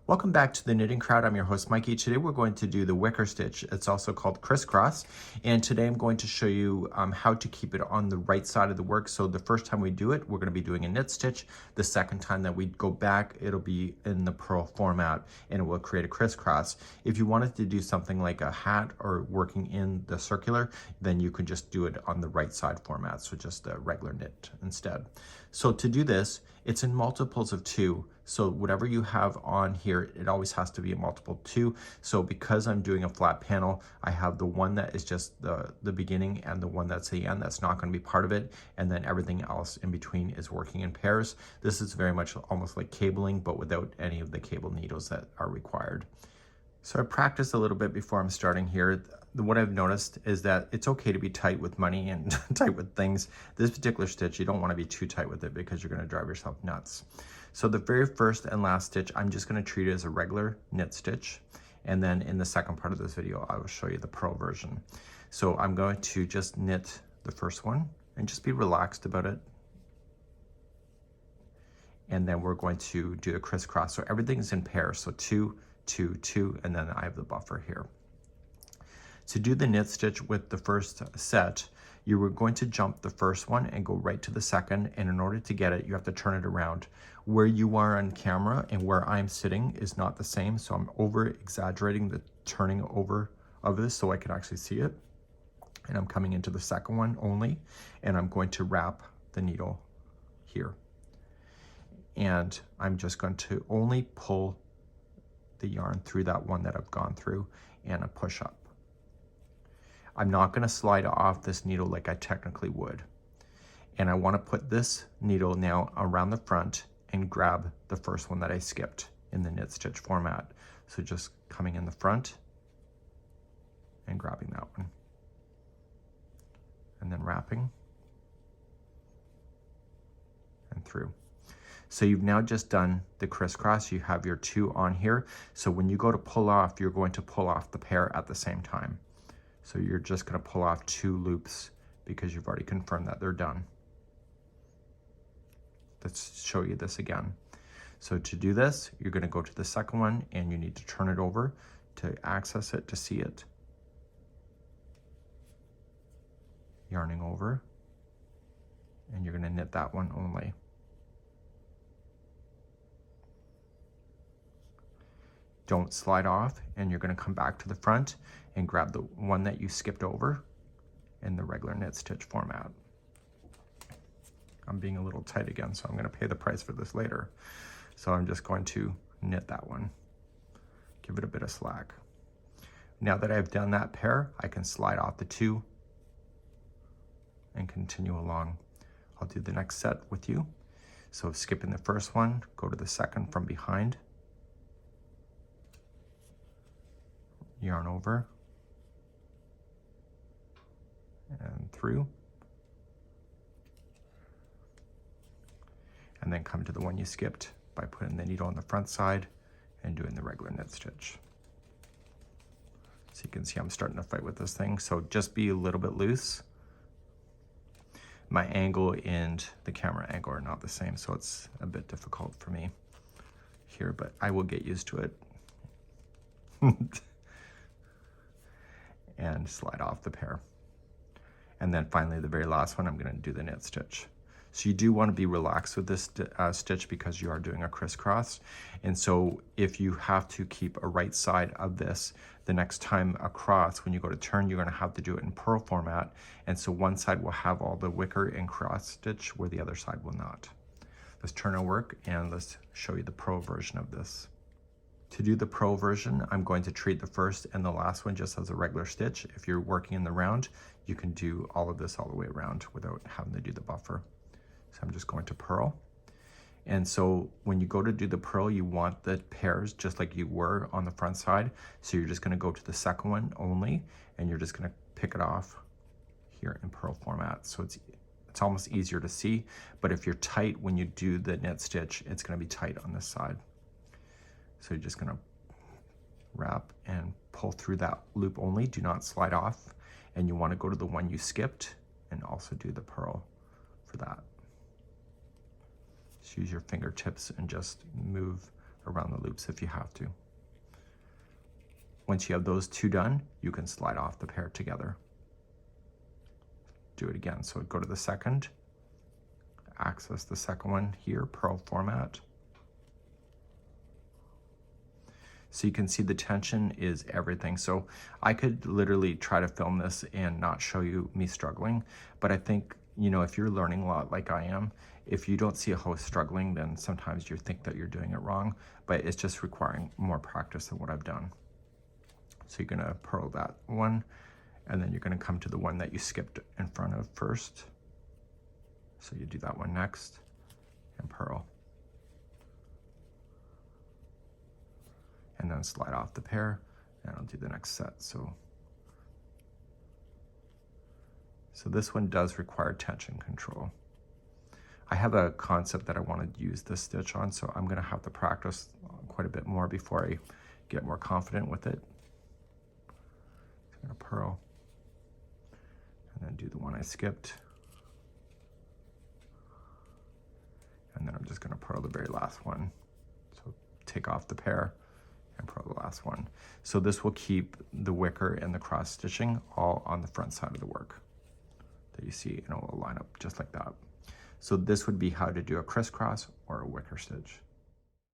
Welcome back to the Knitting Crowd. I'm your host Mikey. Today we're going to do the wicker stitch. It's also called crisscross. And today I'm going to show you how to keep it on the right side of the work. So the first time we do it, we're going to be doing a knit stitch. The second time that we go back, it'll be in the purl format and it will create a crisscross. If you wanted to do something like a hat or working in the circular, then you can just do it on the right side format. So just a regular knit instead. So to do this, it's in multiples of 2. So whatever you have on here, it always has to be a multiple 2. So because I'm doing a flat panel, I have the one that is just the beginning and the one that's the end. That's not going to be part of it. And then everything else in between is working in pairs. This is very much almost like cabling, but without any of the cable needles that are required. So I practiced a little bit before I'm starting here. What I've noticed is that it's okay to be tight with money and tight with things. This particular stitch, you don't want to be too tight with it because you're going to drive yourself nuts. So the very first and last stitch, I'm just going to treat it as a regular knit stitch. And then in the second part of this video, I will show you the purl version. So I'm going to just knit the first one and just be relaxed about it. And then we're going to do the crisscross. So everything's in pairs. So 2, 2, 2, and then I have the buffer here. To do the knit stitch with the first set, you were going to jump the first one and go right to the second, and in order to get it, you have to turn it around. Where you are on camera and where I'm sitting is not the same, so I'm over exaggerating the turning over of this so I can actually see it. And I'm coming into the second one only, and I'm going to wrap the needle here. And I'm just going to only pull the yarn through that one that I've gone through and a push up. I'm not going to slide off this needle like I technically would. And I want to put this needle now around the front and grab the first one that I skipped in the knit stitch format. So just coming in the front and grabbing that one. And then wrapping and through. So you've now just done the crisscross. You have your 2 on here. So when you go to pull off, you're going to pull off the pair at the same time. So you're just going to pull off 2 loops because you've already confirmed that they're done. Let's show you this again. So to do this, you're going to go to the second one and you need to turn it over to access it, to see it. Yarning over, and you're going to knit that one only. Don't slide off, and you're going to come back to the front and grab the one that you skipped over in the regular knit stitch format. I'm being a little tight again, so I'm going to pay the price for this later. So I'm just going to knit that one, give it a bit of slack. Now that I've done that pair, I can slide off the 2 and continue along. I'll do the next set with you. So skipping the first one, go to the second from behind, yarn over and through, and then come to the one you skipped by putting the needle on the front side and doing the regular knit stitch. So you can see I'm starting to fight with this thing, so just be a little bit loose. My angle and the camera angle are not the same, so it's a bit difficult for me here, but I will get used to it. And slide off the pair. And then finally, the very last one, I'm going to do the knit stitch. So you do want to be relaxed with this stitch because you are doing a crisscross. And so if you have to keep a right side of this, the next time across, when you go to turn, you're going to have to do it in purl format. And so one side will have all the wicker and cross stitch where the other side will not. Let's turn our work and let's show you the purl version of this. To do the purl version, I'm going to treat the first and the last one just as a regular stitch. If you're working in the round, you can do all of this all the way around without having to do the buffer. So I'm just going to purl. And so when you go to do the purl, you want the pairs just like you were on the front side. So you're just going to go to the second one only, and you're just going to pick it off here in purl format. So it's almost easier to see, but if you're tight when you do the knit stitch, it's going to be tight on this side. So you're just going to wrap and pull through that loop only. Do not slide off. And you want to go to the one you skipped and also do the purl for that. Just use your fingertips and just move around the loops if you have to. Once you have those two done, you can slide off the pair together. Do it again. So go to the second, access the second one here, Purl format. So you can see the tension is everything. So I could literally try to film this and not show you me struggling, but I think, you know, if you're learning a lot like I am, if you don't see a host struggling, then sometimes you think that you're doing it wrong, but it's just requiring more practice than what I've done. So you're gonna purl that one, and then you're gonna come to the one that you skipped in front of first. So you do that one next, and purl. And then slide off the pair, and I'll do the next set. So this one does require tension control. I have a concept that I want to use this stitch on, so I'm gonna have to practice quite a bit more before I get more confident with it. So I'm gonna purl, and then do the one I skipped. And then I'm just gonna purl the very last one. So take off the pair and purl the last one. So this will keep the wicker and the cross stitching all on the front side of the work that you see, and it will line up just like that. So this would be how to do a crisscross or a wicker stitch.